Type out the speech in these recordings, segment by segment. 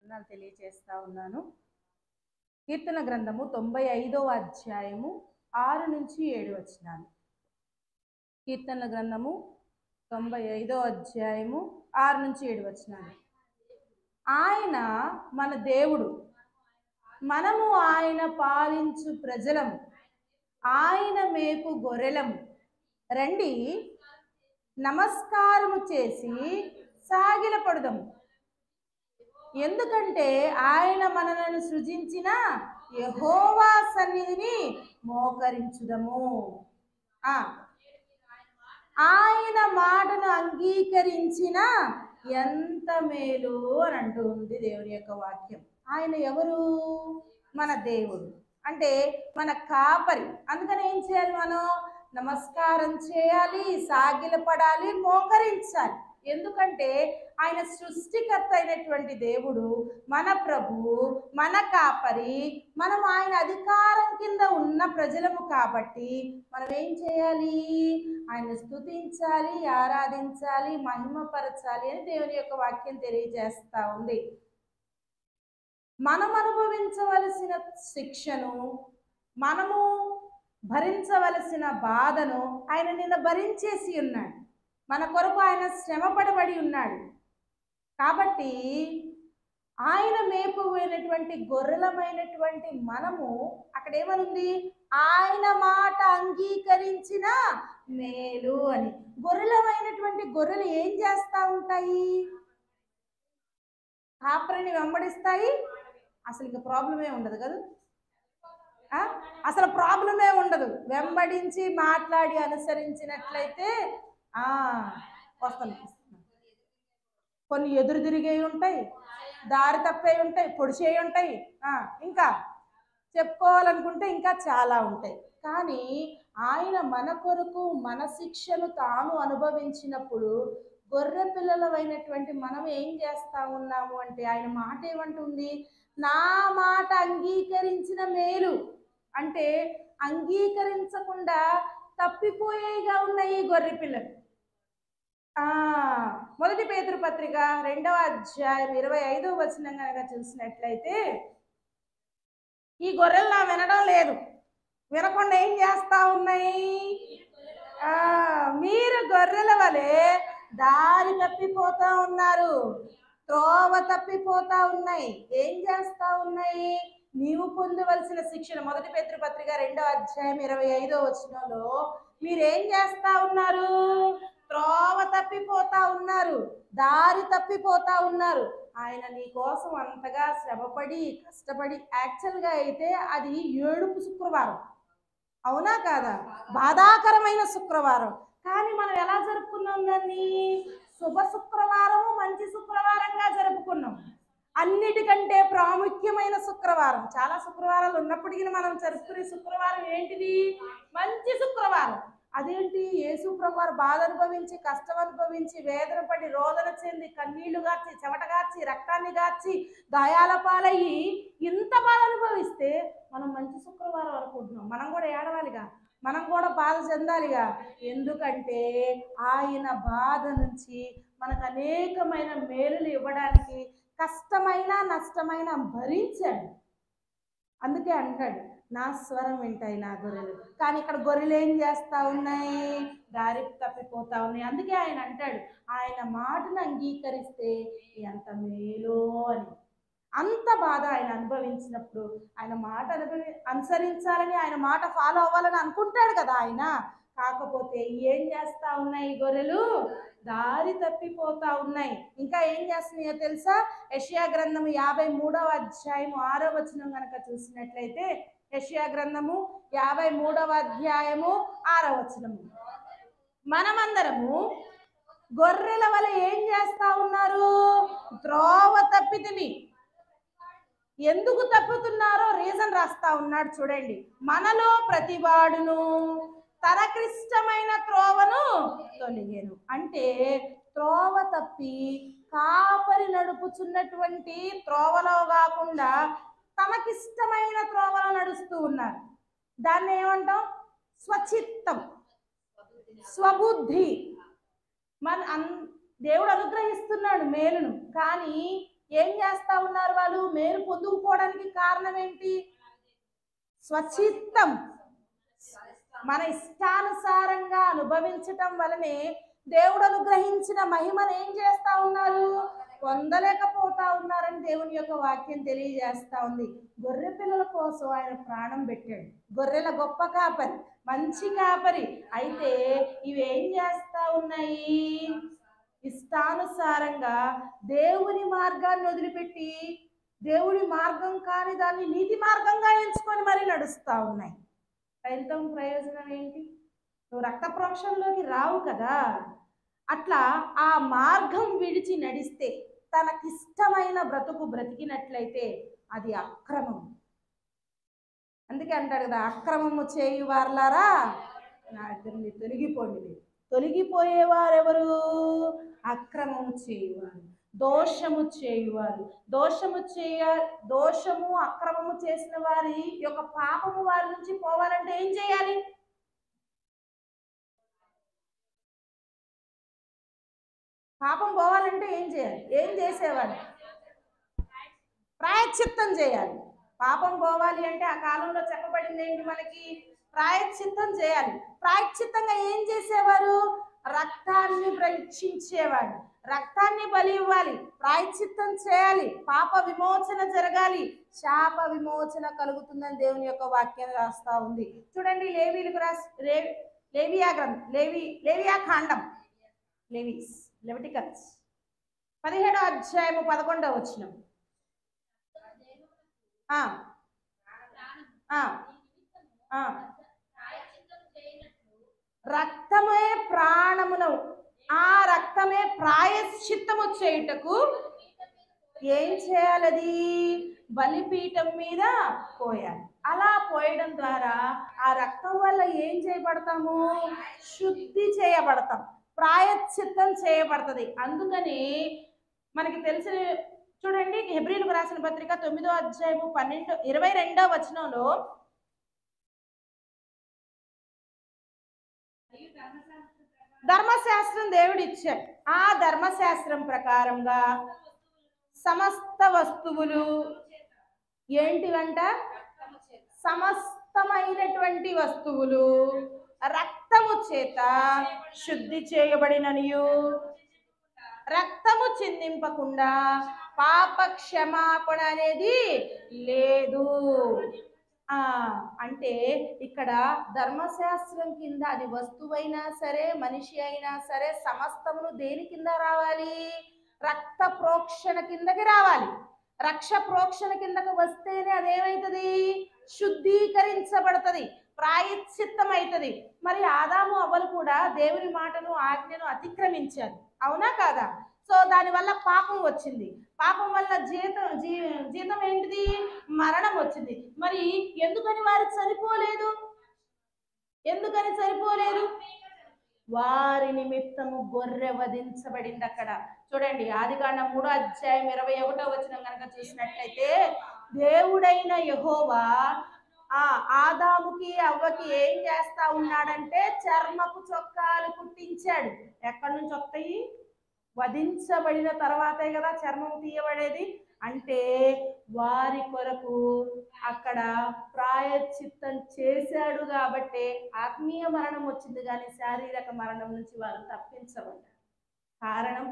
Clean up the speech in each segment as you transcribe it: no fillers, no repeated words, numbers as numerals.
వందనాలు తెలియజేస్తా ఉన్నాను. కీర్తన గ్రంథము 95వ అధ్యాయము 6 నుంచి 7 వచనాలు. కీర్తన గ్రంథము 95వ అధ్యాయము 6 నుంచి 7 వచనాలు. ఆయన మన దేవుడు, మనము ఆయన పాలించు ప్రజలము, ఆయన మేపు గొర్రెలము. రండి, నమస్కారము చేసి సాగిలపడుదము. ఎందుకంటే ఆయన మనలను సృజించిన యెహోవా సన్నిధిని మోకరించుదము. ఆయన మాటను అంగీకరించిన ఎంత మేలు అని అంటుంది దేవుని యొక్క వాక్యం. ఆయన ఎవరు? మన దేవుడు, అంటే మన కాపరి. అందుకని ఏం చేయాలి? మనం నమస్కారం చేయాలి, సాగిలపడాలి, మోకరించాలి. ఎందుకంటే ఆయన సృష్టికర్త అయినటువంటి దేవుడు, మన ప్రభువు, మన కాపరి. మనం ఆయన అధికారం కింద ఉన్న ప్రజలము కాబట్టి మనం ఏం చేయాలి? ఆయన స్తుతించాలి, ఆరాధించాలి, మహిమపరచాలి అని దేవుని యొక్క వాక్యం తెలియజేస్తా ఉంది. మనం అనుభవించవలసిన శిక్షను, మనము భరించవలసిన బాధను ఆయన నిన్న భరించేసి ఉన్నాడు. మన కొరకు ఆయన శ్రమపడబడి ఉన్నాడు. కాబట్టి ఆయన మేపువైనటువంటి గొర్రెలమైనటువంటి మనము, అక్కడ ఏమనుంది? ఆయన మాట అంగీకరించిన మేలు అని. గొర్రెలమైనటువంటి గొర్రెలు ఏం చేస్తూ ఉంటాయి? కాపరిని వెంబడిస్తాయి. అసలు ఇంకా ప్రాబ్లమే ఉండదు కదా, అసలు ప్రాబ్లమే ఉండదు. వెంబడించి మాట్లాడి అనుసరించినట్లయితే వస్తాను. కొన్ని ఎదురు తిరిగే ఉంటాయి, దారి తప్పే ఉంటాయి, పొడిచే ఉంటాయి, ఇంకా చెప్పుకోవాలనుకుంటే ఇంకా చాలా ఉంటాయి. కానీ ఆయన మన కొరకు మన శిక్షను తాను అనుభవించినప్పుడు గొర్రె పిల్లలమైనటువంటి మనం ఏం చేస్తా ఉన్నాము అంటే, ఆయన మాట ఏమంటుంది? నా మాట అంగీకరించిన మేలు. అంటే అంగీకరించకుండా తప్పిపోయేగా ఉన్నాయి గొర్రె పిల్లలు. మొదటి పేతురు పత్రిక 2వ అధ్యాయం 25వ వచనం కనుక చూసినట్లయితే, ఈ గొర్రెలు నా వినడం లేదు, వినకుండా ఏం చేస్తా ఉన్నాయి? మీరు గొర్రెల వలె దారి తప్పిపోతా ఉన్నారు, త్రోవ తప్పిపోతా ఉన్నాయి. ఏం చేస్తా ఉన్నాయి? నీవు పొందవలసిన శిక్షణ. మొదటి పేతురు పత్రిక 2వ అధ్యాయం 25వ వచనంలో మీరేం చేస్తా ఉన్నారు? త్రోవ తప్పిపోతా ఉన్నారు, దారి తప్పిపోతా ఉన్నారు. ఆయన నీ కోసం అంతగా శ్రమపడి కష్టపడి, యాక్చువల్గా అయితే అది ఏడుపు శుక్రవారం, అవునా కాదా? బాధాకరమైన శుక్రవారం. కానీ మనం ఎలా జరుపుకున్నాం దాన్ని? శుభ శుక్రవారము, మంచి శుక్రవారంగా జరుపుకున్నాం. అన్నిటికంటే ప్రాముఖ్యమైన శుక్రవారం. చాలా శుక్రవారాలు ఉన్నప్పటికీ మనం జరుపుకునే శుక్రవారం ఏంటిది? మంచి శుక్రవారం. అదేంటి? యేసు ప్రభువారు బాధ అనుభవించి, కష్టం అనుభవించి, వేదన పడి, రోదన చెంది, కన్నీళ్లు గార్చి, చెమట గార్చి, రక్తాన్ని గార్చి, గాయాల పాలయ్యి ఇంత బాధ అనుభవిస్తే మనం మంచి శుక్రవారం అనుకుంటున్నాం. మనం కూడా ఏడవాలిగా, మనం కూడా బాధ చెందాలిగా. ఎందుకంటే ఆయన బాధ నుంచి మనకు అనేకమైన మేలులు ఇవ్వడానికి కష్టమైన నష్టమైన భరించాడు. అందుకే అంటాడు, నా స్వరం వింటాయి నా గొర్రెలు. కానీ ఇక్కడ గొర్రెలు ఏం చేస్తా ఉన్నాయి? దారి తప్పిపోతా ఉన్నాయి. అందుకే ఆయన అంటాడు, ఆయన మాటను అంగీకరిస్తే ఎంత మేలో అని. అంత బాధ ఆయన అనుభవించినప్పుడు ఆయన మాట అనుసరించాలని, ఆయన మాట ఫాలో అవ్వాలని అనుకుంటాడు కదా ఆయన. కాకపోతే ఏం చేస్తా ఉన్నాయి? గొర్రెలు దారి తప్పిపోతా ఉన్నాయి. ఇంకా ఏం చేస్తున్నాయో తెలుసా? యెషయా గ్రంథము 53వ అధ్యాయం 6వ వచనం కనుక చూసినట్లయితే, యెషయా గ్రంథము 53వ అధ్యాయము 6వ వచనము, మనమందరము గొర్రెల వలె ఏం చేస్తా ఉన్నారు? త్రోవ తప్పితిమి. ఎందుకు తప్పుతున్నారో రీజన్ రాస్తా ఉన్నాడు చూడండి. మనలో ప్రతివాడును తనకిష్టమైన త్రోవను తొలిగెను. అంటే త్రోవ తప్పి కాపరి నడుపుచున్నటువంటి త్రోవలో కాకుండా తమకిష్టమైన త్రోవలో నడుస్తూ ఉన్నారు. దాన్ని ఏమంటాం? స్వచిత్తం, స్వబుద్ధి. దేవుడు అనుగ్రహిస్తున్నాడు మేలును, కానీ ఏం చేస్తా ఉన్నారు వాళ్ళు? మేలు పొందుకోవడానికి కారణం ఏంటి? స్వచిత్తం, మన ఇష్టానుసారంగా అనుభవించటం వలనే దేవుడు అనుగ్రహించిన మహిమను ఏం చేస్తా ఉన్నారు? పొందలేకపోతా ఉన్నారని దేవుని యొక్క వాక్యం తెలియజేస్తా ఉంది. గొర్రె పిల్లల కోసం ఆయన ప్రాణం పెట్టాడు. గొర్రెల గొప్ప కాపరి, మంచి కాపరి. అయితే ఇవి ఏం చేస్తా ఉన్నాయి? ఇష్టానుసారంగా దేవుని మార్గాన్ని వదిలిపెట్టి దేవుడి మార్గం కాని దాన్ని నీతి మార్గంగా ఎంచుకొని మరి నడుస్తా ఉన్నాయి. ఫలితం ప్రయోజనం ఏంటి? నువ్వు రక్త ప్రోక్షణలోకి రావు కదా. అట్లా ఆ మార్గం విడిచి నడిస్తే, తనకిష్టమైన బ్రతుకు బ్రతికినట్లయితే అది అక్రమం. అందుకే అంటాడు కదా, అక్రమము చేయువారులారా నా ఇద్దరిని తొలగిపోండి. తొలగిపోయేవారెవరు? అక్రమము చేయువారు, దోషము చేయువారు. దోషము అక్రమము చేసిన వారి యొక్క పాపము వారి నుంచి పోవాలంటే ఏం చేయాలి? పాపం పోవాలంటే ఏం చేయాలి? ఏం చేసేవారు? ప్రాయశ్చిత్తం చేయాలి. పాపం పోవాలి అంటే ఆ కాలంలో చెప్పబడింది ఏంటి మనకి? ప్రాయశ్చిత్తం చేయాలి. ప్రాయశ్చిత్తంగా ఏం చేసేవారు? రక్తాన్ని రక్షించేవాడు. రక్తాన్ని బలి ఇవ్వాలి, ప్రాయశ్చిత్తం చేయాలి, పాప విమోచన జరగాలి, శాప విమోచన కలుగుతుందని దేవుని యొక్క వాక్యం రాస్తా ఉంది. చూడండి, లేవీలకు లేవియా గ్రంథం, లేవియా కాండం, లెవిటికస్ 17వ అధ్యాయము 11వ వచనం. రక్తమే ప్రాణమును, ఆ రక్తమే ప్రాయశ్చిత్తము చేయుటకు ఏం చేయాలది? బలిపీఠం మీద పోయాలి. అలా పోయడం ద్వారా ఆ రక్తం వల్ల ఏం చేయబడతాము? శుద్ధి చేయబడతాం, ప్రాయశ్చిత్తం చేయబడుతుంది. అందుకని మనకి తెలిసిన చూడండి, హెబ్రీలకు రాసిన పత్రిక 9వ అధ్యాయము 22వ వచనంలో ధర్మశాస్త్రం దేవుడు ఇచ్చాడు. ఆ ధర్మశాస్త్రం ప్రకారంగా సమస్త వస్తువులు ఏంటివంట? సమస్తమైనటువంటి వస్తువులు రక్తము చేత శుద్ధి చేయబడిననియు, రక్తము చిందింపకుండా పాప క్షమాపణ అనేది లేదు. అంటే ఇక్కడ ధర్మశాస్త్రం కింద అది వస్తువైనా సరే, మనిషి అయినా సరే, సమస్తమును దేని కింద రావాలి? రక్త ప్రోక్షణ కిందకి రావాలి. రక్ష ప్రోక్షణ కిందకు వస్తేనే అదేమవుతుంది? శుద్ధీకరించబడుతుంది, ప్రాయశ్చిత్తం అవుతుంది. మరి ఆదాము అవ్వలు కూడా దేవుని మాటను ఆజ్ఞను అతిక్రమించారు, అవునా కాదా? సో దానివల్ల పాపం వచ్చింది. పాపం వల్ల జీతం ఏంటిది? మరణం వచ్చింది. మరి ఎందుకని వారు చనిపోలేదు? ఎందుకని చనిపోలేదు? వారి నిమిత్తము గొర్రె వధించబడింది. అక్కడ చూడండి, ఆదికాండం 3వ అధ్యాయం 21వ వచనం కనుక చూసినట్లయితే, దేవుడైన యెహోవా ఆదాముకి అవ్వకి ఏం చేస్తా ఉన్నాడంటే చర్మపు చొక్కాలు కుట్టించాడు. ఎక్కడి నుంచి వస్తాయి? వధించబడిన తర్వాతే కదా చర్మం తీయబడేది. అంటే వారి కొరకు అక్కడ ప్రాయశ్చిత్తం చేశాడు కాబట్టి ఆత్మీయ మరణం వచ్చింది, కానీ శారీరక మరణం నుంచి వారు తప్పించబడ్డారు. కారణం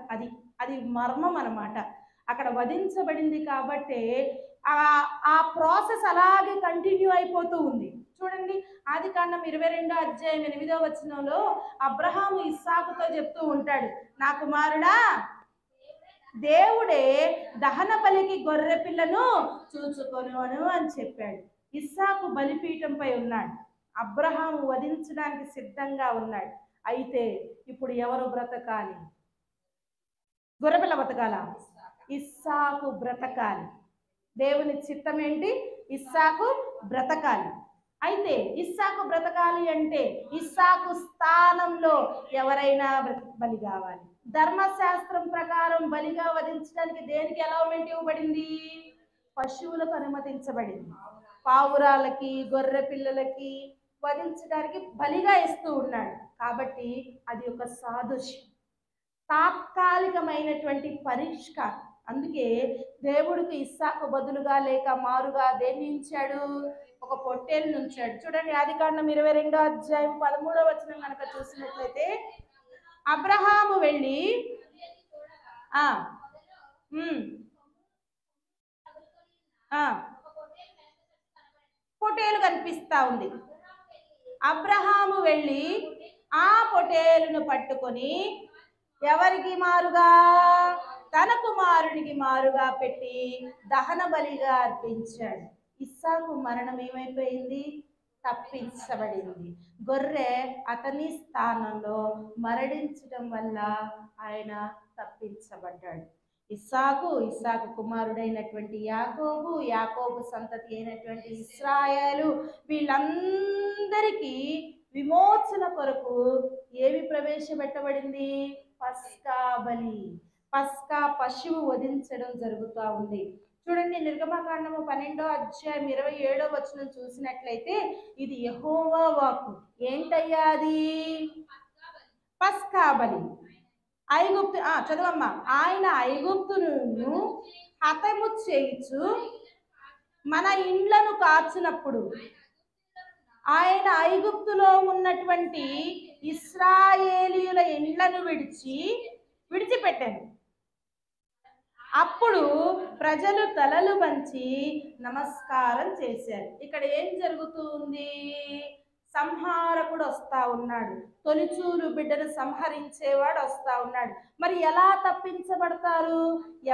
అది మర్మం అన్నమాట. అక్కడ వధించబడింది కాబట్టి ఆ ప్రాసెస్ అలాగే కంటిన్యూ అయిపోతూ ఉంది. చూడండి, ఆదికాండం 22వ అధ్యాయం 8వ వచనంలో అబ్రహాము ఇస్సాకుతో చెప్తూ ఉంటాడు, నా కుమారుడా, దేవుడే దహన బలికి గొర్రె పిల్లను చూచుకొను అని చెప్పాడు. ఇస్సాకు బలిపీఠంపై ఉన్నాడు, అబ్రహాము వధించడానికి సిద్ధంగా ఉన్నాడు. అయితే ఇప్పుడు ఎవరు బ్రతకాలి? గొర్రెపిల్ల బ్రతకాలా? ఇస్సాకు బ్రతకాలి. దేవుని చిత్తం ఏంటి? ఇస్సాకు బ్రతకాలి. అయితే ఇస్సాకు బ్రతకాలి అంటే ఇస్సాకు స్థానంలో ఎవరైనా బలి కావాలి. ధర్మశాస్త్రం ప్రకారం బలిగా వధించడానికి దేనికి అలౌమెంట్ ఇవ్వబడింది? పశువులకు అనుమతించబడింది. పావురాలకి, గొర్రె పిల్లలకి వధించడానికి బలిగా ఇస్తూ ఉన్నాడు. కాబట్టి అది ఒక సాదృశ్యం, తాత్కాలికమైనటువంటి పరిష్కారం. అందుకే దేవుడికి ఇస్సాకు బదులుగా లేక మారుగా దేన్ని ఉంచాడు? ఒక పొట్టేలుని ఉంచాడు. చూడండి ఆదికాండం 22వ అధ్యాయం 13వ వచనం కనుక చూసినట్లయితే, అబ్రహాము వెళ్ళి ఆ ఉమ్, ఆ పొటేలు కనిపిస్తా ఉంది. అబ్రహాము వెళ్ళి ఆ పొటేలును పట్టుకొని ఎవరికి మారుగా? తన కుమారునికి మారుగా పెట్టి దహన బలిగా అర్పించాడు. ఇస్సాకు మరణం ఏమైపోయింది? తప్పించబడింది. గొర్రె అతని స్థానంలో మరణించడం వల్ల ఆయన తప్పించబడ్డాడు. ఇస్సాకు కుమారుడైనటువంటి యాకోబు, యాకోబు సంతతి అయినటువంటి ఇశ్రాయేలు, వీళ్ళందరికీ విమోచన కొరకు ఏమి ప్రవేశపెట్టబడింది? పస్కా బలి. పస్కా పశువు వధించడం జరుగుతూ ఉంది. చూడండి నిర్గమకాండము 12వ అధ్యాయం 27వ వచనం చూసినట్లయితే, ఇది యెహోవా వాక్కు. ఏంటయ్యా అది? పస్కా బలి. ఐగుప్తు చదవమ్మా. ఆయన ఐగుప్తును హతము చేయించు మన ఇండ్లను కాచినప్పుడు ఆయన ఐగుప్తులో ఉన్నటువంటి ఇశ్రాయేలీయుల ఇండ్లను విడిచిపెట్టాను. అప్పుడు ప్రజలు తలలు వంచి నమస్కారం చేశారు. ఇక్కడ ఏం జరుగుతుంది? సంహారకుడు వస్తా ఉన్నాడు. తొలిచూలు బిడ్డను సంహరించేవాడు వస్తా ఉన్నాడు. మరి ఎలా తప్పించబడతారు?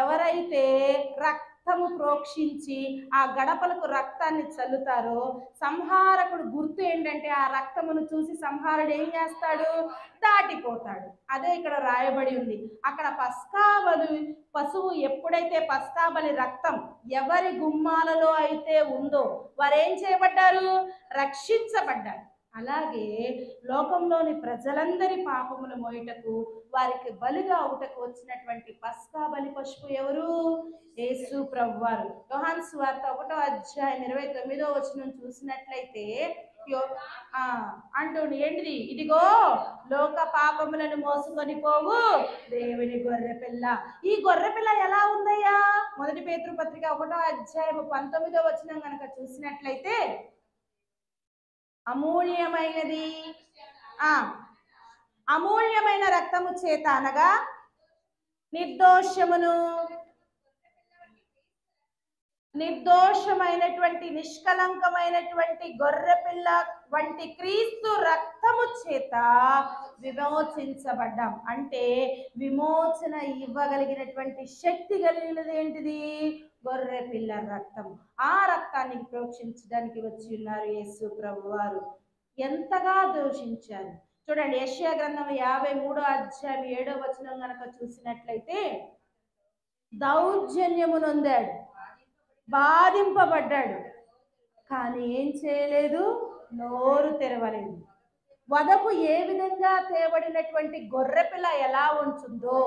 ఎవరైతే రక్తము ప్రోక్షించి ఆ గడపలకు రక్తాన్ని చల్లుతారో, సంహారకుడు గుర్తు ఏంటంటే ఆ రక్తమును చూసి సంహారుడు ఏం చేస్తాడు? దాటిపోతాడు. అదే ఇక్కడ రాయబడి ఉంది. అక్కడ పస్కాబలి పశువు ఎప్పుడైతే పస్కాబలి రక్తం ఎవరి గుమ్మాలలో అయితే ఉందో వారేం చేయబడ్డారు? రక్షించబడ్డారు. అలాగే లోకంలోని ప్రజలందరి పాపములు మోయుటకు వారికి బలిగా అవుటకు వచ్చినటువంటి పస్కా బలి పశువు ఎవరు? యేసు ప్రభువారు. యోహాను సువార్త 1వ అధ్యాయం 29వ వచనం చూసినట్లయితే అంటుంది ఏంటిది? ఇదిగో లోక పాపములను మోసుకొని పోవు దేవుని గొర్రెపిల్ల. ఈ గొర్రెపిల్ల ఎలా ఉందయ్యా? 1 పేతురు పత్రిక 1వ అధ్యాయం 19వ వచనం కనుక చూసినట్లయితే, అమూల్యమైనది అమూల్యమైన రక్తము చేత అనగా నిర్దోషమైనటువంటి నిష్కలంకమైనటువంటి గొర్రెపిల్ల వంటి క్రీస్తు రక్తము చేత విమోచించబడ్డాం. అంటే విమోచన ఇవ్వగలిగినటువంటి శక్తి కలిగినది ఏంటిది? గొర్రెపిల్ల రక్తం. ఆ రక్తాన్ని ప్రోక్షించడానికి వచ్చి ఉన్నారు యేసు ప్రభువారు. ఎంతగా దూషించారు చూడండి. యెషయా గ్రంథం 53వ అధ్యాయం 7వ వచనం కనుక చూసినట్లయితే, దౌర్జన్యము నొందాడు, బాధింపబడ్డాడు, కానీ ఏం చేయలేదు? నోరు తెరవలేదు. వదకు ఏ విధంగా తేబడినటువంటి గొర్రెపిల్ల ఎలా ఉంటుందో,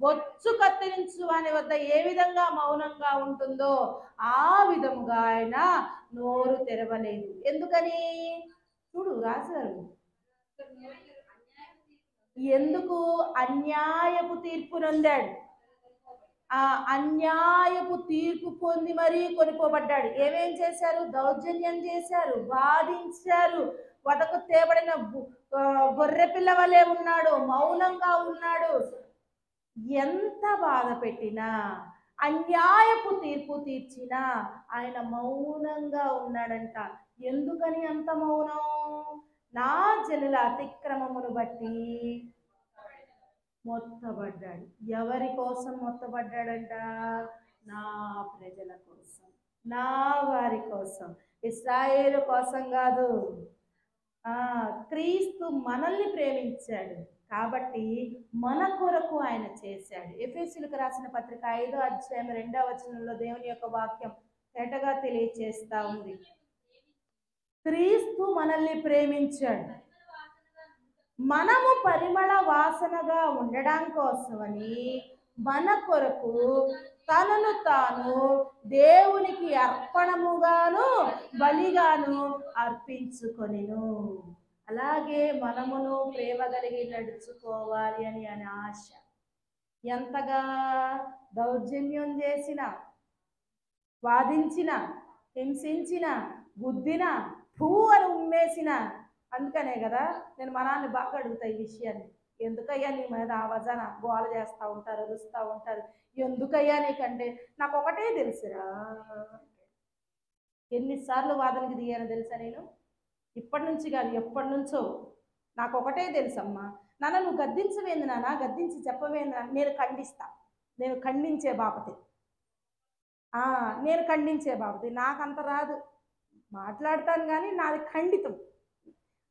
బొచ్చు కత్తిరించు వాని వద్ద ఏ విధంగా మౌనంగా ఉంటుందో ఆ విధముగా ఆయన నోరు తెరవలేదు. ఎందుకని? చూడు రాశారు. ఎందుకు? అన్యాయపు తీర్పు నొందాడు. ఆ అన్యాయపు తీర్పు పొంది మరీ కొనిపోబడ్డాడు. ఏమేం చేశారు? దౌర్జన్యం చేశారు, బాధించారు. వదకు తేబడిన గొర్రెపిల్ల వలె ఉన్నాడు, మౌనంగా ఉన్నాడు. ఎంత బాధ పెట్టినా, అన్యాయపు తీర్పు తీర్చినా ఆయన మౌనంగా ఉన్నాడంట. ఎందుకని అంత మౌనం? నా జనుల అతిక్రమమును బట్టి మొత్తబడ్డాడు. ఎవరి కోసం మొత్తబడ్డాడంట? నా ప్రజల కోసం, నా వారి కోసం, ఇశ్రాయేలు కోసం కాదు. క్రీస్తు మనల్ని ప్రేమించాడు కాబట్టి మన కొరకు ఆయన చేశాడు. ఎఫెసీయులకు రాసిన పత్రిక 5వ అధ్యాయం 2వ వచనంలో దేవుని యొక్క వాక్యం తేటగా తెలియచేస్తా ఉంది. క్రీస్తు మనల్ని ప్రేమించాడు. మనము పరిమళ వాసనగా ఉండడం కోసమని మన కొరకు తనను తాను దేవునికి అర్పణముగాను బలిగాను అర్పించుకొనెను. అలాగే మనమును ప్రేమ కలిగి నడుచుకోవాలి అని ఆశ. ఎంతగా దౌర్జన్యం చేసిన, వాదించిన, హింసించిన, గుద్దిన, భూ అని ఉమ్మేసిన. అందుకనే కదా నేను మా నాన్న బాగా అడుగుతా ఈ విషయాన్ని. ఎందుకయ్యా నీ మీద ఆవజన గోల చేస్తూ ఉంటారు, అరుస్తూ ఉంటారు, ఎందుకయ్యా నీకంటే నాకు ఒకటే తెలుసురా. ఎన్నిసార్లు వాదనకి దిగానో తెలుసా నేను? ఇప్పటి నుంచి కాదు, ఎప్పటి నుంచో. నాకు ఒకటే తెలుసమ్మా, నాన్న నువ్వు గద్దించవేంది, నాన్న గద్దించి చెప్పవేంది నాన్న, నేను ఖండిస్తా. నేను ఖండించే బాపతి, నేను ఖండించే బాపతి. నాకంత రాదు, మాట్లాడతాను కానీ నాది ఖండితం.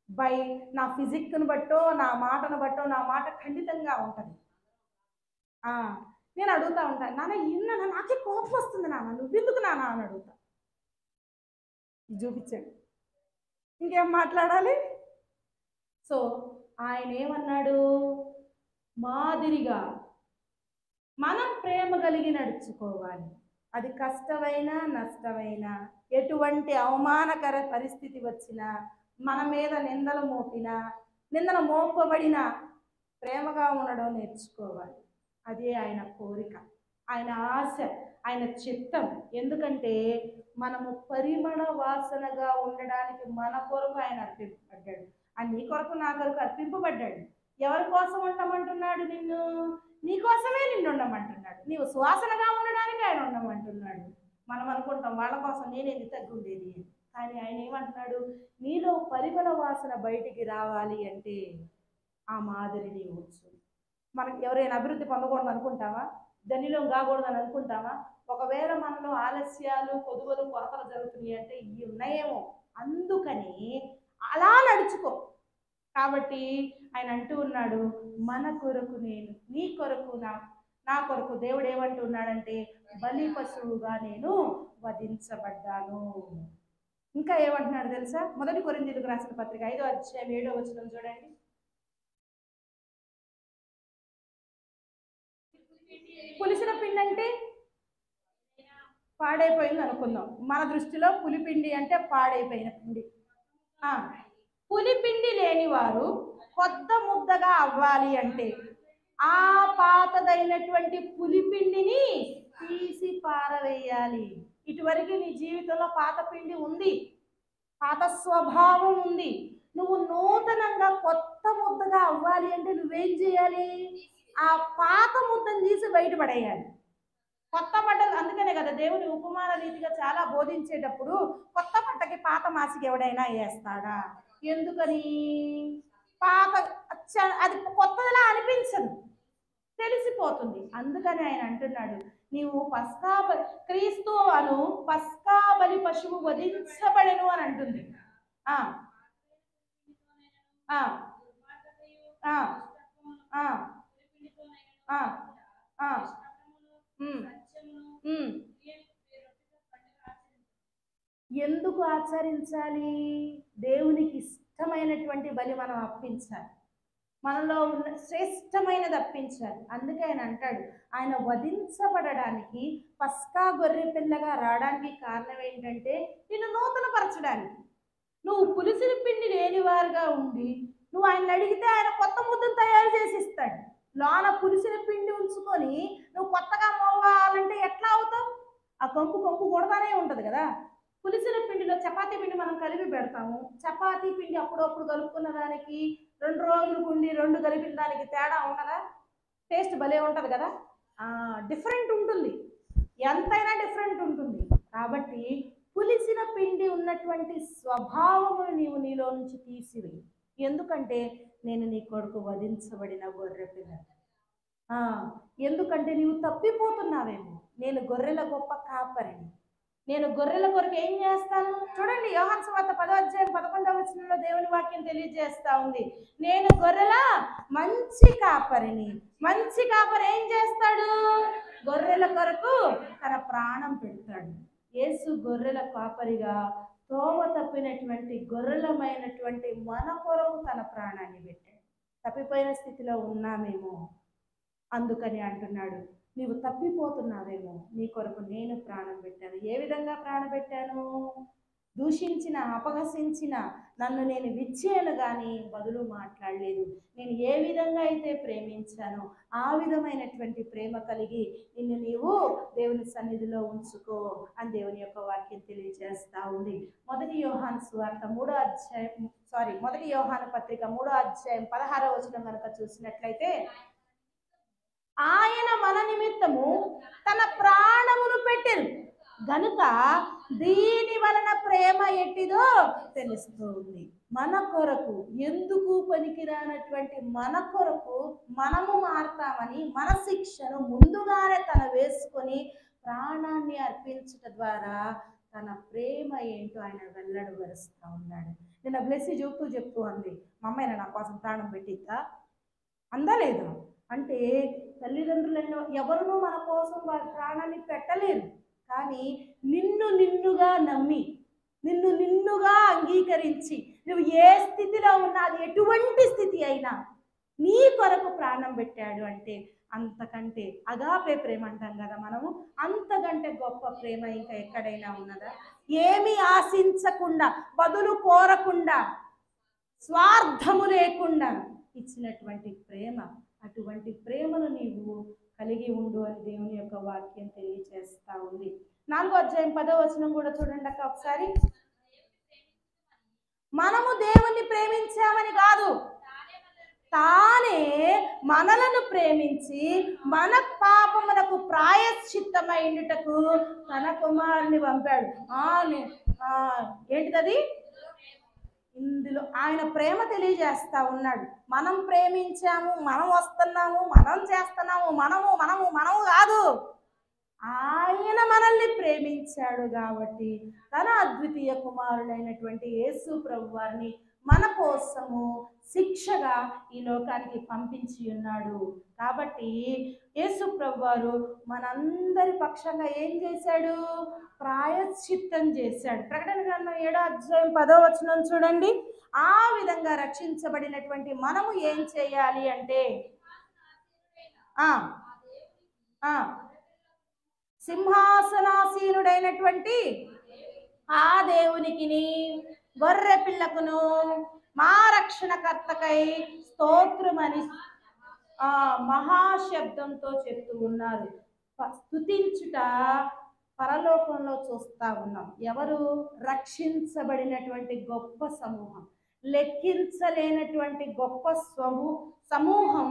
బై నా ఫిజిక్ను బట్టో, నా మాటను బట్టో, నా మాట ఖండితంగా ఉంటుంది. నేను అడుగుతా ఉంటాను, నాన్న ఇన్న నాకే కోపం వస్తుంది నాన్న, నువ్వెందుకు నాన్న అని అడుగుతా. చూపించాడు, ఇంకేం మాట్లాడాలి? సో ఆయన ఏమన్నాడు? మాదిరిగా మనం ప్రేమ కలిగి నడుచుకోవాలి. అది కష్టమైనా నష్టమైనా, ఎటువంటి అవమానకర పరిస్థితి వచ్చినా, మన మీద నిందలు మోపినా, నిందలు మోపబడినా ప్రేమగా ఉండడం నేర్చుకోవాలి. అదే ఆయన కోరిక, ఆయన ఆశ, ఆయన చిత్తం. ఎందుకంటే మనము పరిమళ వాసనగా ఉండడానికి మన కొరకు ఆయన అర్పింపబడ్డాడు. ఆయన నీ కొరకు నా కొరకు అర్పింపబడ్డాడు. ఎవరి కోసం ఉండమంటున్నాడు నిన్ను? నీ కోసమే నిన్ను ఉండమంటున్నాడు. నీవు సువాసనగా ఉండడానికి ఆయన ఉండమంటున్నాడు. మనం అనుకుంటాం వాళ్ళ కోసం నేనేది తగ్గుండేది, కానీ ఆయన ఏమంటున్నాడు? నీలో పరిమళ వాసన బయటికి రావాలి అంటే ఆ మాదిరి నీవు వచ్చు. మనకి ఎవరైనా అభివృద్ధి పొందకూడదు అనుకుంటావా? ధనిలో కాకూడదని అనుకుంటావా? ఒకవేళ మనలో ఆలస్యాలు, కొదువలు, కొరతలు జరుగుతున్నాయి అంటే ఇవి ఉన్నాయేమో, అందుకని అలా నడుచుకో. కాబట్టి ఆయన అంటూ ఉన్నాడు, మన కొరకు నేను, నీ కొరకు నా కొరకు దేవుడు ఏమంటున్నాడంటే బలి పశువుగా నేను వధించబడ్డాను. ఇంకా ఏమంటున్నాడు తెలుసా? 1 కొరింథీయులకు రాసిన పత్రిక 5వ అధ్యాయం 7వ వచనం చూడండి. పులిసిన పిండి అంటే పాడైపోయింది అనుకుందాం. మన దృష్టిలో పులిపిండి అంటే పాడైపోయిన పిండి. పులిపిండి లేని వారు కొత్త ముద్దగా అవ్వాలి అంటే ఆ పాతదైనటువంటి పులిపిండిని తీసి పారవేయాలి. ఇటువరకు నీ జీవితంలో పాత పిండి ఉంది, పాత స్వభావం ఉంది. నువ్వు నూతనంగా కొత్త ముద్దగా అవ్వాలి అంటే నువ్వేం చేయాలి? ఆ పాత ముద్దను తీసి బయటపడేయాలి. కొత్త బట్టలు, అందుకనే కదా దేవుని ఉపమాన రీతిగా చాలా బోధించేటప్పుడు కొత్త బట్టకి పాత మాసికి ఎవడైనా వేస్తాడా? ఎందుకని? పాత అది కొత్తదిలా అనిపించదు, తెలిసిపోతుంది. అందుకని ఆయన అంటున్నాడు, నీవు క్రీస్తు అను పస్కా బలి పశువు వధించబడెను అని అంటుంది. ఎందుకు ఆచరించాలి? దేవునికి ఇష్టమైనటువంటి బలి మనం అర్పించాలి, మనలో ఉన్న శ్రేష్టమైనది అర్పించాలి. అందుకే ఆయన అంటాడు, ఆయన వధించబడడానికి, పస్కా గొర్రె పిల్లగా రావడానికి కారణం ఏంటంటే నిన్ను నూతనపరచడానికి. నువ్వు పులిసిన పిండి లేనివారుగా ఉండి నువ్వు ఆయన అడిగితే ఆయన కొత్త ముద్దను తయారు చేసి ఇస్తాడు. లోన పులిసిన పిండి ఉంచుకొని నువ్వు కొత్తగా మోవాలంటే ఎట్లా అవుతావు? ఆ కంపు కొడతానే ఉంటుంది కదా. పులిసిన పిండిలో చపాతీ పిండి మనం కలిపి పెడతాము. చపాతీ పిండి అప్పుడప్పుడు కలుపుకున్న దానికి 2 రోజులు పిండి 2 కలిపిన దానికి తేడా ఉండదా? టేస్ట్ భలే ఉంటుంది కదా. డిఫరెంట్ ఉంటుంది, ఎంతైనా డిఫరెంట్ ఉంటుంది. కాబట్టి పులిసిన పిండి ఉన్నటువంటి స్వభావమును నీవు నీలో నుంచి తీసివేయి. ఎందుకంటే నేను నీ కొడుకు వధించబడిన గొర్రె పిల్ల. ఎందుకంటే నీవు తప్పిపోతున్నావేమో. నేను గొర్రెల గొప్ప కాపరిని. నేను గొర్రెల కొరకు ఏం చేస్తాను? చూడండి, యోహాను సువార్త 10వ అధ్యాయం 11వ వచనంలో దేవుని వాక్యం తెలియజేస్తా ఉంది, నేను గొర్రెల మంచి కాపరిని. మంచి కాపరి ఏం చేస్తాడు? గొర్రెల కొరకు తన ప్రాణం పెడతాడు. యేసు గొర్రెల కాపరిగా తోవ తప్పినటువంటి గొర్రెలమైనటువంటి మన కొరకు తన ప్రాణాన్ని పెట్టాడు. తప్పిపోయిన స్థితిలో ఉన్నామేమో, అందుకని అంటున్నాడు, నీవు తప్పిపోతున్నావేమో, నీ కొరకు నేను ప్రాణం పెట్టాను. ఏ విధంగా ప్రాణం పెట్టాను? దూషించిన, అపహసించిన, నన్ను నేను విచ్చేయను కానీ బదులు మాట్లాడలేదు. నేను ఏ విధంగా అయితే ప్రేమించానో ఆ విధమైనటువంటి ప్రేమ కలిగి నిన్ను నీవు దేవుని సన్నిధిలో ఉంచుకో అని దేవుని యొక్క వాక్యం తెలియజేస్తా ఉంది. మొదటి యోహాను పత్రిక 3వ అధ్యాయం 16వ వచనం కనుక చూసినట్లయితే, ఆయన మన నిమిత్తము తన ప్రాణమును పెట్టెను గనుక దీని వలన ప్రేమ ఎట్టిదో తెలుస్తూ ఉంది. మన కొరకు, ఎందుకు పనికిరానటువంటి మన కొరకు మనము మారతామని మన శిక్షను ముందుగానే తన వేసుకొని ప్రాణాన్ని అర్పించట ద్వారా తన ప్రేమ ఏంటో ఆయన వెల్లడిపరుస్తూ ఉన్నాడు. నిన్న బ్లెస్సి చెప్తూ అంది, మా అమ్మాయిన నా కోసం ప్రాణం పెట్టిద్దా అందా లేదా అంటే, తల్లిదండ్రులను ఎవరునూ మన కోసం వారి ప్రాణాన్ని పెట్టలేరు. కానీ నిన్నుగా నమ్మి, నిన్నుగా అంగీకరించి, నువ్వు ఏ స్థితిలో ఉన్నా, అది ఎటువంటి స్థితి అయినా నీ కొరకు ప్రాణం పెట్టాడు అంటే అంతకంటే అగాపే ప్రేమ అంటాం కదా మనము, అంతకంటే గొప్ప ప్రేమ ఇంకా ఎక్కడైనా ఉన్నదా? ఏమీ ఆశించకుండా, బదులు కోరకుండా, స్వార్థము లేకుండా ఇచ్చినటువంటి ప్రేమ, అటువంటి ప్రేమను నీవు కలిగి ఉండు అని దేవుని యొక్క వాక్యం తెలియజేస్తా ఉంది. 4వ అధ్యాయం 10వ వచనం కూడా చూడండి అక్క ఒకసారి. మనము దేవుణ్ణి ప్రేమించామని కాదు, తానే మనలను ప్రేమించి మన పాపములకు ప్రాయశ్చిత్తమైనటకు తన కుమారుని పంపాడు. ఏంటిది? ఇందులో ఆయన ప్రేమ తెలియజేస్తా ఉన్నాడు. మనం ప్రేమించాము, మనం వస్తున్నాము, మనం చేస్తున్నాము, మనము కాదు, ఆయన మనల్ని ప్రేమించాడు కాబట్టి తన అద్వితీయ కుమారుడైనటువంటి యేసు ప్రభువారిని మన కోసము శిక్షగా ఈ లోకానికి పంపించి ఉన్నాడు. కాబట్టి యేసు ప్రభువారు మనందరి పక్షంగా ఏం చేశాడు? ప్రాయశ్చిత్తం చేశాడు. ప్రకటన గ్రంథం 7వ అధ్యాయం 10వ వచనం చూడండి. ఆ విధంగా రక్షించబడినటువంటి మనము ఏం చేయాలి అంటే, సింహాసనాసీనుడైనటువంటి ఆ దేవునికి, గొర్రె పిల్లకును మా రక్షణకర్తకై స్తోత్రమని మహాశబ్దంతో చెప్తూ ఉన్నారు. స్తుతించుట పరలోకంలో చూస్తా ఉన్నాం. ఎవరు? రక్షించబడినటువంటి గొప్ప సమూహం, లెక్కించలేనటువంటి గొప్ప సమూహం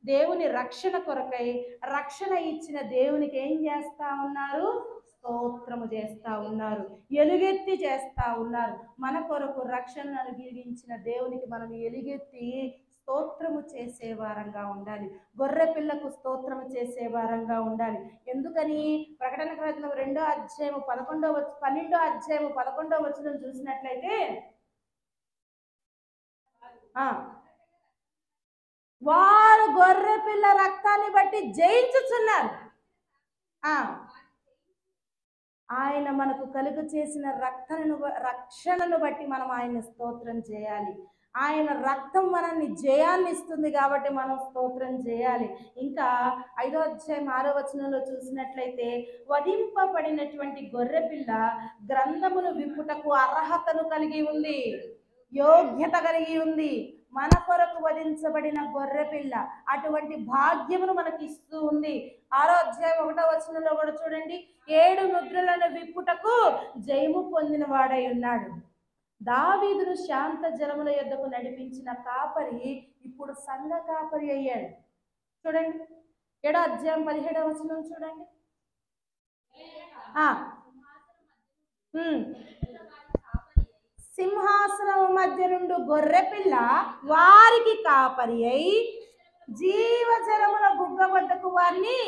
దేవుని రక్షణ కొరకై, రక్షణ ఇచ్చిన దేవునికి ఏం చేస్తా ఉన్నారు? స్తోత్రము చేస్తా ఉన్నారు, ఎలుగెత్తి చేస్తా ఉన్నారు. మన కొరకు రక్షణను అనుగ్రహించిన దేవునికి మనం ఎలుగెత్తి స్తోత్రము చేసే వారంగా ఉండాలి. గొర్రె పిల్లకు స్తోత్రము చేసే వారంగా ఉండాలి. ఎందుకని? ప్రకటన గ్రంథం 2వ అధ్యాయము 12వ వచనం చూసినట్లయితే, వారు గొర్రె పిల్ల రక్తాన్ని బట్టి జయించుచున్నారు. ఆయన మనకు కలుగు చేసిన రక్షణను బట్టి మనం ఆయన స్తోత్రం చేయాలి. ఆయన రక్తం మనల్ని జయాన్ని ఇస్తుంది కాబట్టి మనం స్తోత్రం చేయాలి. ఇంకా 5వ అధ్యాయం 6వ వచనంలో చూసినట్లయితే, వధింపబడినటువంటి గొర్రెపిల్ల గ్రంథమును విప్పుటకు అర్హతను కలిగి ఉంది, యోగ్యత కలిగి ఉంది. మన కొరకు వధించబడిన గొర్రెపిల్ల అటువంటి భాగ్యమును మనకి ఇస్తూ ఉంది. 6వ అధ్యాయం 1వ వచనంలో కూడా చూడండి, 7 ముద్రలను విప్పుటకు జయము పొందిన వాడై ఉన్నాడు. దావీదును శాంత జలముల యొద్దకు నడిపించిన కాపరి ఇప్పుడు సంఘ కాపరి అయ్యాడు. చూడండి 7వ అధ్యాయం 17వ వచనం చూడండి. సింహాసనం మధ్య నుండి గొర్రెపిల్ల వారికి కాపరి అయి జీవజలముల బుగ్గ వద్దకు వారిని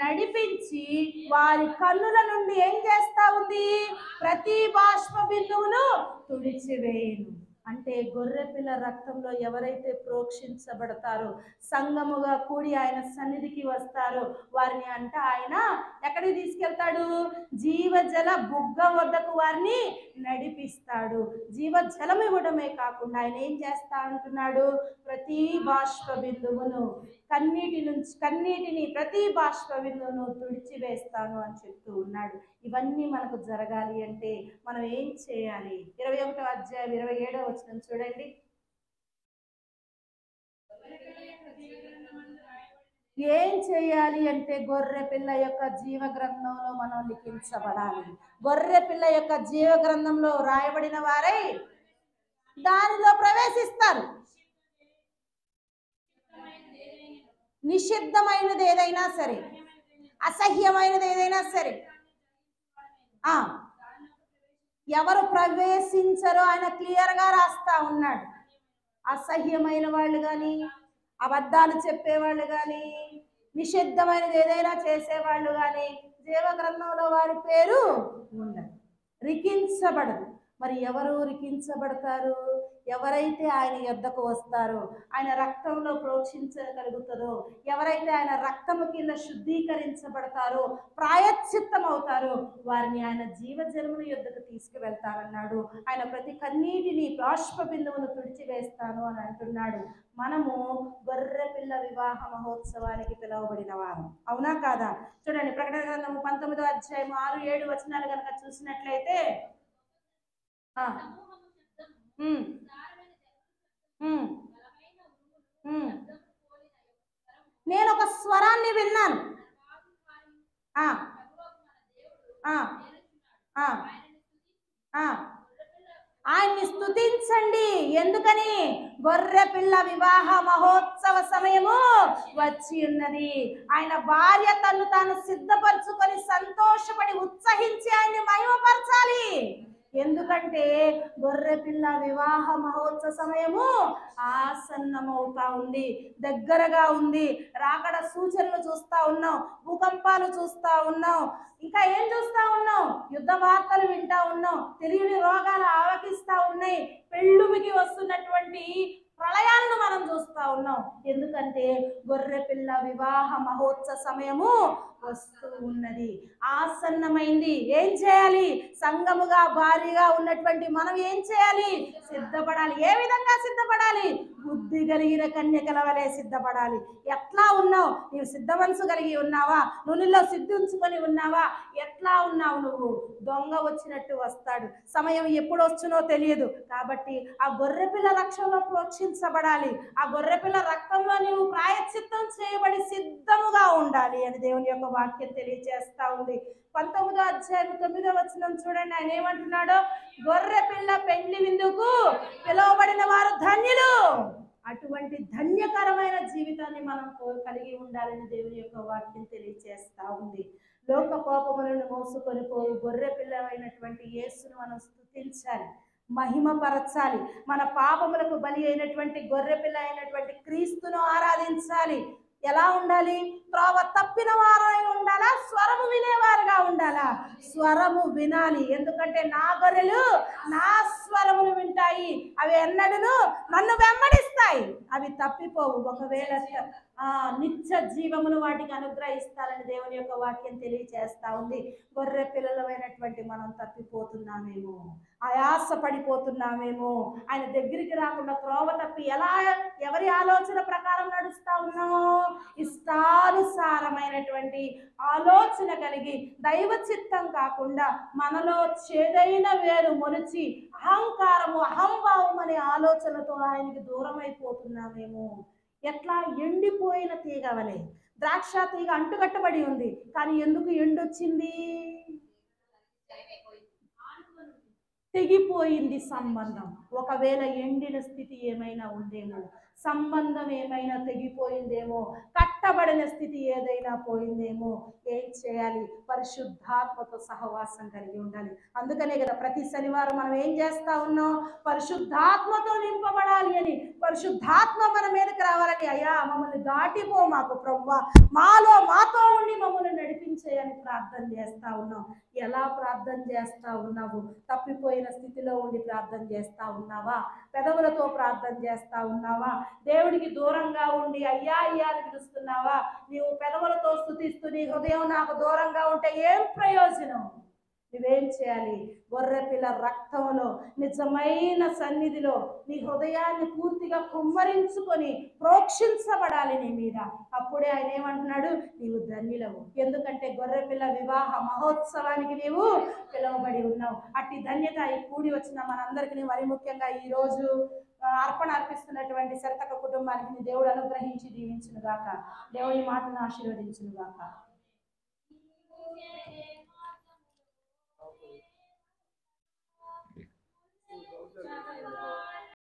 నడిపించి వారి కన్నుల నుండి ఏం చేస్తా ఉంది? ప్రతి బాష్ప బిందువును తుడిచివేయును. అంటే గొర్రెపిల్ల రక్తంలో ఎవరైతే ప్రోక్షించబడతారో, సంఘముగా కూడి ఆయన సన్నిధికి వస్తారో వారిని ఆయన ఎక్కడికి తీసుకెళ్తాడు? జీవజల బుగ్గ వద్దకు వారిని నడిపిస్తాడు. జీవజలం ఇవ్వడమే కాకుండా ఆయన ఏం చేస్తా అంటున్నాడు? ప్రతి బాష్ప బిందువును, కన్నీటిని ప్రతి బాష్ప బిందువును తుడిచివేస్తాను అని చెప్తూ ఉన్నాడు. ఇవన్నీ మనకు జరగాలి అంటే మనం ఏం చేయాలి? 21వ అధ్యాయం 27వ వచనం చూడండి. ఏం చేయాలి అంటే గొర్రె పిల్ల యొక్క జీవ గ్రంథంలో మనం లిఖించబడాలి. గొర్రె పిల్ల యొక్క జీవ గ్రంథంలో రాయబడిన వారై దానిలో ప్రవేశిస్తారు. నిషిద్ధమైనది ఏదైనా సరే, అసహ్యమైనది ఏదైనా సరే ఎవరు ప్రవేశించరో ఆయన క్లియర్గా రాస్తా ఉన్నాడు. అసహ్యమైన వాళ్ళు కానీ, అబద్ధాలు చెప్పేవాళ్ళు కానీ, నిషిద్ధమైనది ఏదైనా చేసేవాళ్ళు కానీ జీవ గ్రంథంలో వారి పేరు ఉండదు, లిఖించబడదు. మరి ఎవరు లిఖించబడతారు? ఎవరైతే ఆయన యొద్దకు వస్తారో, ఆయన రక్తంలో ప్రోక్షించగలుగుతారో, ఎవరైతే ఆయన రక్తము కింద శుద్ధీకరించబడతారో, ప్రాయశ్చిత్తం అవుతారో, వారిని ఆయన జీవజలముల యొద్దకు తీసుకువెళ్తానన్నాడు. ఆయన ప్రతి కన్నీటిని బాష్ప బిందువును తుడిచివేస్తాను అని అంటున్నాడు. మనము గొర్రె పిల్ల వివాహ మహోత్సవానికి పిలువబడిన వారు, అవునా కాదా? చూడండి, ప్రకటన గ్రంథము 19వ అధ్యాయం 6-7 వచనాలు కనుక చూసినట్లయితే నేను ఒక స్వరాన్ని విన్నాను. ఆయన్ని స్తుతించండి. ఎందుకని? గొర్రె పిల్ల వివాహ మహోత్సవ సమయము వచ్చి ఉన్నది. ఆయన భార్య తను తాను సిద్ధపరచుకొని సంతోషపడి ఉత్సహించి ఆయన్ని మహిమపరచాలి. ఎందుకంటే గొర్రె పిల్ల వివాహ మహోత్సవ సమయము ఆసన్నమవుతా ఉంది, దగ్గరగా ఉంది. రాకడ సూచనలు చూస్తా ఉన్నాం, భూకంపాలు చూస్తా ఉన్నాం, ఇంకా ఏం చూస్తా ఉన్నాం? యుద్ధ వార్తలు వింటా ఉన్నాం, తెలియని రోగాలు ఆవకిస్తా ఉన్నాయి, పెళ్ళుమికి వస్తున్నటువంటి ప్రళయాలను మనం చూస్తా ఉన్నాం. ఎందుకంటే గొర్రె పిల్ల వివాహ మహోత్సవ సమయము వస్తూ ఉన్నది, ఆసన్నమైంది. ఏం చేయాలి? సంఘముగా భారీగా ఉన్నటువంటి మనం ఏం చేయాలి? సిద్ధపడాలి. ఏ విధంగా సిద్ధపడాలి? బుద్ధి కలిగిన కన్యకల వలె సిద్ధపడాలి. ఎట్లా ఉన్నావు? నీవు సిద్ధ మనసు కలిగి ఉన్నావా? నువ్వులో సిద్ధించుకొని ఉన్నావా? ఎట్లా ఉన్నావు నువ్వు? దొంగ వచ్చినట్టు వస్తాడు, సమయం ఎప్పుడు వచ్చునో తెలియదు. కాబట్టి ఆ గొర్రెపిల్ల రక్షణలో ప్రోక్షించబడాలి. ఆ గొర్రెపిల్ల రక్తంలో నీవు ప్రాయశ్చిత్తం చేయబడి సిద్ధముగా ఉండాలి అని దేవుని యొక్క వాక్యం తెలియజేస్తా ఉంది. 19వ అధ్యాయం 9వ వచనం చూడండి, ఆయన ఏమంటున్నాడో, గొర్రె పిల్ల పెండ్లి విందుకు పిలువబడిన వారు ధన్యులు. అటువంటి ధన్యకరమైన జీవితాన్ని మనం కలిగి ఉండాలని దేవుని యొక్క వాక్యం తెలియజేస్తా ఉంది. లోక పాపములను మోసుకొని పోవు గొర్రె పిల్లవైనటువంటి యేసును మనం స్తుతించాలి, మహిమపరచాలి. మన పాపములకు బలి అయినటువంటి గొర్రె పిల్ల అయినటువంటి క్రీస్తును ఆరాధించాలి. ఎలా ఉండాలి? త్రోవ తప్పిన వారై ఉండాలా? స్వరము వినేవారుగా ఉండాలా? స్వరము వినాలి. ఎందుకంటే నా గొర్రెలు నా స్వరమును వింటాయి, అవి ఎన్నడూను నన్ను వెంబడిస్తాయి, అవి తప్పిపోవు. ఒకవేళ నిత్య జీవమును వాటికి అనుగ్రహిస్తారని దేవుని యొక్క వాక్యం తెలియజేస్తా ఉంది. గొర్రె పిల్లలమైనటువంటి మనం తప్పిపోతున్నామేమో, ఆయాస పడిపోతున్నామేమో, ఆయన దగ్గరికి రాకుండా త్రోవ తప్పి ఎవరి ఆలోచన ప్రకారం నడుస్తా ఉన్నామో, ఇష్టానుసారమైనటువంటి ఆలోచన కలిగి దైవ చిత్తం కాకుండా మనలో చేదైన వేరు మొలిచి అహంకారము, అహంభావం అనే ఆలోచనతో ఆయనకి దూరం అయిపోతున్నామేమో. ఎట్లా? ఎండిపోయిన తీగ వలె. ద్రాక్ష తీగ అంటుకట్టబడి ఉంది, కానీ ఎందుకు ఎండొచ్చింది? తెగిపోయింది సంబంధం. ఒకవేళ ఎండిన స్థితి ఏమైనా ఉందేమో, సంబంధం ఏమైనా తెగిపోయిందేమో, కట్టబడిన స్థితి ఏదైనా పోయిందేమో. ఏం చేయాలి? పరిశుద్ధాత్మతో సహవాసం కలిగి ఉండాలి. అందుకనే కదా ప్రతి శనివారం మనం ఏం చేస్తా ఉన్నాం? పరిశుద్ధాత్మతో నింపబడాలి అని, పరిశుద్ధాత్మ మన మీదకి రావాలని. అయ్యా మమ్మల్ని దాటిపో మాకు ప్రభువా, మాతో ఉండి మమ్మల్ని నడిపించేయని ప్రార్థన చేస్తా ఉన్నాం. ఎలా ప్రార్థన చేస్తా ఉన్నావు? తప్పిపోయిన స్థితిలో ఉండి ప్రార్థన చేస్తా ఉన్నావా? పెదవులతో ప్రార్థన చేస్తా ఉన్నావా? దేవుడికి దూరంగా ఉండి అయ్యా అయ్యా అని పిలుస్తున్నావా? నీవు పెదవులతో స్తుతిస్తూ నీ హృదయం నాకు దూరంగా ఉంటే ఏం ప్రయోజనం? నువ్వేం నువ్వేం చేయాలి? గొర్రెపిల్ల రక్తంలో నిజమైన సన్నిధిలో నీ హృదయాన్ని పూర్తిగా కుమ్మరించుకొని ప్రోక్షించబడాలి నీ మీద. అప్పుడే ఆయన ఏమంటున్నాడు? నీవు ధన్యులవు. ఎందుకంటే గొర్రెపిల్ల వివాహ మహోత్సవానికి నీవు పిలువబడి ఉన్నావు. అట్టి ధన్యత ఈ కూడి వచ్చిన మనందరికీ, మరి ముఖ్యంగా ఈ రోజు అర్పణ అర్పిస్తున్నటువంటి సరితక కుటుంబానికి దేవుడు అనుగ్రహించి దీవించును గాక. దేవుని మాటను ఆశీర్వదించును గాక.